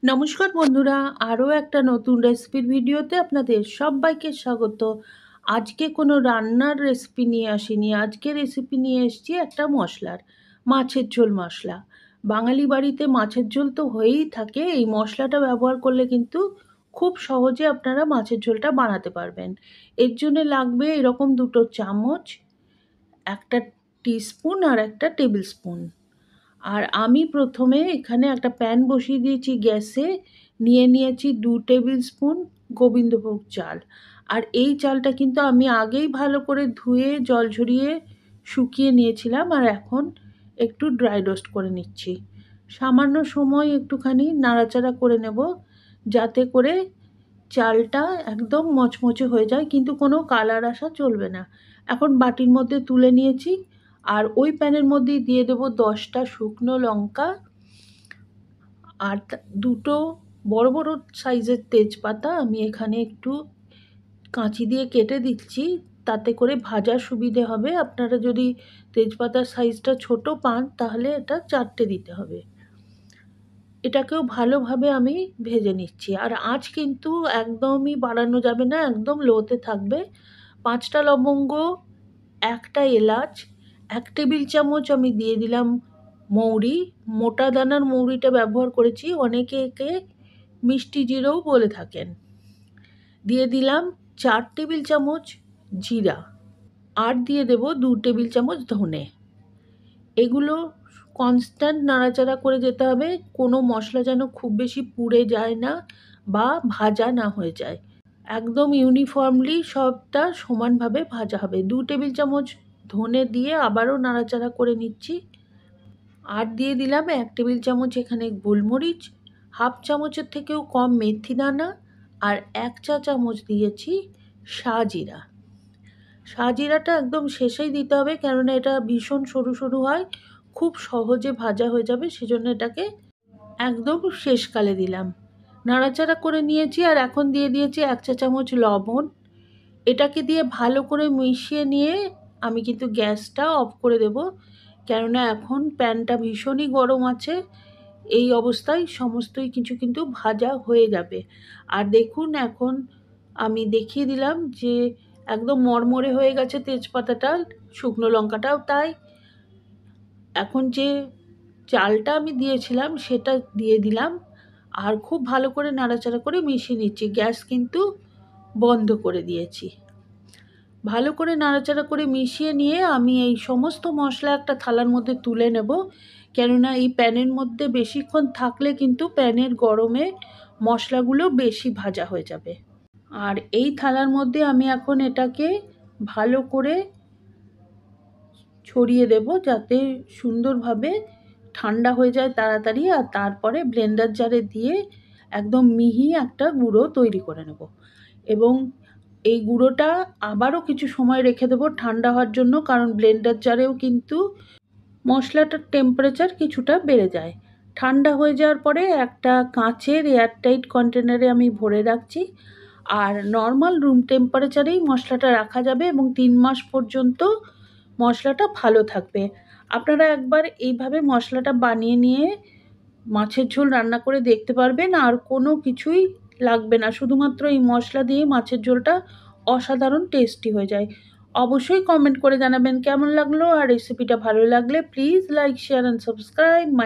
নমস্কার বন্ধুরা, আরও একটা নতুন রেসিপির ভিডিওতে আপনাদের সবাইকে স্বাগত। আজকে কোনো রান্নার রেসিপি নিয়ে আসিনি, আজকে রেসিপি নিয়ে এসেছি একটা মশলার, মাছের ঝোল মশলা। বাঙালি বাড়িতে মাছের ঝোল তো হয়েই থাকে, এই মশলাটা ব্যবহার করলে কিন্তু খুব সহজে আপনারা মাছের ঝোলটা বানাতে পারবেন। এর জন্য লাগবে এরকম 2 চামচ, একটা টিস্পুন আর একটা টেবিল স্পুন। আর আমি প্রথমে এখানে একটা প্যান বসিয়ে দিয়েছি গ্যাসে, নিয়েছি 2 টেবিল স্পুন গোবিন্দভোগ চাল। আর এই চালটা কিন্তু আমি আগেই ভালো করে ধুয়ে জল ঝরিয়ে শুকিয়ে নিয়েছিলাম, আর এখন একটু ড্রাই রোস্ট করে নিচ্ছি। সামান্য সময় একটুখানি নাড়াচাড়া করে নেব, যাতে করে চালটা একদম মচমচে হয়ে যায়, কিন্তু কোনো কালার আসা চলবে না। এখন বাটির মধ্যে তুলে নিয়েছি, আর ওই প্যানের মধ্যেই দিয়ে দেবো 10টা শুকনো লঙ্কা আর 2টো বড় বড় সাইজের তেজপাতা। আমি এখানে একটু কাঁচি দিয়ে কেটে দিচ্ছি, তাতে করে ভাজার সুবিধে হবে। আপনারা যদি তেজপাতার সাইজটা ছোট পান তাহলে এটা 4টে দিতে হবে। এটাকেও ভালোভাবে আমি ভেজে নিচ্ছি, আর আঁচ কিন্তু একদমই বাড়ানো যাবে না, একদম লোতে থাকবে। 5টা লবঙ্গ, একটা এলাচ, 1 টেবিল চামচ আমি দিয়ে দিলাম মৌরি। মোটা দানার মৌরিটা ব্যবহার করেছি, অনেকে একে মিষ্টি জিরেও বলে থাকেন। দিয়ে দিলাম 4 টেবিল চামচ জিরা, আর দিয়ে দেব 2 টেবিল চামচ ধনে। এগুলো কনস্ট্যান্ট নাড়াচাড়া করে যেতে হবে, কোনো মশলা যেন খুব বেশি পুড়ে যায় না বা ভাজা না হয়ে যায়। একদম ইউনিফর্মলি সবটা সমানভাবে ভাজা হবে। 2 টেবিল চামচ ধনে দিয়ে আবারও নাড়াচাড়া করে নিচ্ছি। আর দিয়ে দিলাম 1 টেবিল চামচ এখানে গোলমরিচ, হাফ চামচের থেকেও কম মেথি দানা, আর 1 চা চামচ দিয়েছি শাহজিরা। শাহজিরাটা একদম শেষেই দিতে হবে, কেননা এটা ভীষণ সরু সরু হয়, খুব সহজে ভাজা হয়ে যাবে, সেজন্য এটাকে একদম শেষকালে দিলাম। নাড়াচাড়া করে নিয়েছি, আর এখন দিয়ে দিয়েছি 1 চা চামচ লবণ। এটাকে দিয়ে ভালো করে মিশিয়ে নিয়ে আমি কিন্তু গ্যাসটা অফ করে দেব, কেননা এখন প্যানটা ভীষণই গরম আছে। এই অবস্থায় সমস্তই কিছু কিন্তু ভাজা হয়ে যাবে। আর দেখুন, এখন আমি দেখিয়ে দিলাম যে একদম মরমরে হয়ে গেছে তেজপাতাটা, শুকনো লঙ্কাটাও তাই। এখন যে চালটা আমি দিয়েছিলাম সেটা দিয়ে দিলাম, আর খুব ভালো করে নাড়াচাড়া করে মিশিয়ে নিচ্ছি। গ্যাস কিন্তু বন্ধ করে দিয়েছি। ভালো করে নাড়াচাড়া করে মিশিয়ে নিয়ে আমি এই সমস্ত মশলা একটা থালার মধ্যে তুলে নেব, কেননা এই প্যানের মধ্যে বেশিক্ষণ থাকলে কিন্তু প্যানের গরমে মশলাগুলো বেশি ভাজা হয়ে যাবে। আর এই থালার মধ্যে আমি এখন এটাকে ভালো করে ছড়িয়ে দেব, যাতে সুন্দরভাবে ঠান্ডা হয়ে যায় তাড়াতাড়ি। আর তারপরে ব্লেন্ডার জারে দিয়ে একদম মিহি একটা গুঁড়ো তৈরি করে নেব, এবং এই গুঁড়োটা আবারও কিছু সময় রেখে দেবো ঠান্ডা হওয়ার জন্য, কারণ ব্লেন্ডার জারেও কিন্তু মশলাটার টেম্পারেচার কিছুটা বেড়ে যায়। ঠান্ডা হয়ে যাওয়ার পরে একটা কাঁচের এয়ারটাইট কন্টেনারে আমি ভরে রাখছি, আর নর্মাল রুম টেম্পারেচারেই মশলাটা রাখা যাবে, এবং 3 মাস পর্যন্ত মশলাটা ভালো থাকবে। আপনারা একবার এইভাবে মশলাটা বানিয়ে নিয়ে মাছের ঝোল রান্না করে দেখতে পারবেন, আর কোনো কিছুই লাগবে না, শুধুমাত্র এই মশলা দিয়ে মাছের ঝোলটা অসাধারণ টেস্টি হয়ে যায়। অবশ্যই কমেন্ট করে জানাবেন কেমন লাগলো, আর রেসিপিটা ভালো লাগলে please like, share and subscribe.